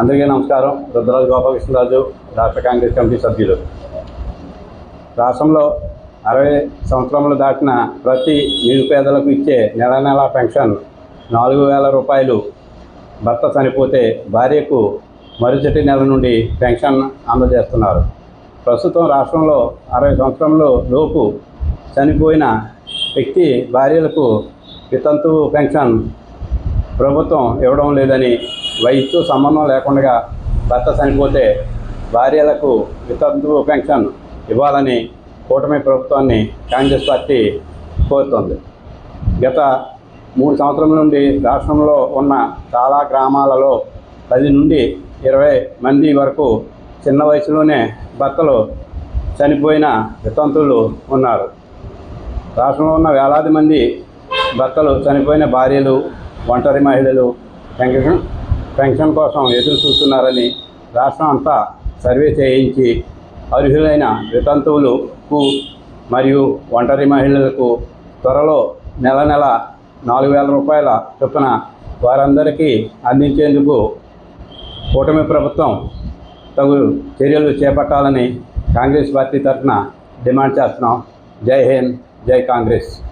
అందరికీ నమస్కారం. రుద్రరాజు గోపాలకృష్ణరాజు, రాష్ట్ర కాంగ్రెస్ కమిటీ సభ్యులు. రాష్ట్రంలో 60 సంవత్సరములు దాటిన ప్రతి నిరుపేదలకు ఇచ్చే నెల పెన్షన్ 4,000 రూపాయలు. భర్త చనిపోతే భార్యకు మరుసటి నెల నుండి పెన్షన్ అందజేస్తున్నారు. ప్రస్తుతం రాష్ట్రంలో 60 సంవత్సరముల లోపు చనిపోయిన వ్యక్తి భార్యలకు వితంతువు పెన్షన్ ప్రభుత్వం ఇవ్వడం లేదని, వయసుతో సంబంధం లేకుండా భర్త చనిపోతే భార్యలకు వితంతువు పెన్షన్ ఇవ్వాలని కూటమి ప్రభుత్వాన్ని కాంగ్రెస్ పార్టీ కోరుతోంది. గత 3 సంవత్సరాల నుండి రాష్ట్రంలో ఉన్న చాలా గ్రామాలలో 10 నుండి 20 మంది వరకు చిన్న వయసులోనే భర్తలు చనిపోయిన వితంతువులు ఉన్నారు. రాష్ట్రంలో ఉన్న వేలాది మంది భర్తలు చనిపోయిన భార్యలు, ఒంటరి మహిళలు పెన్షన్ కోసం ఎదురు చూస్తున్నారని రాష్ట్రం అంతా సర్వే చేయించి అర్హులైన వితంతువులకు మరియు ఒంటరి మహిళలకు త్వరలో నెల 4,000 రూపాయల చొప్పున వారందరికీ అందించేందుకు కూటమి ప్రభుత్వం తగు చర్యలు చేపట్టాలని కాంగ్రెస్ పార్టీ తరఫున డిమాండ్ చేస్తున్నాం. జై హింద్, జై కాంగ్రెస్.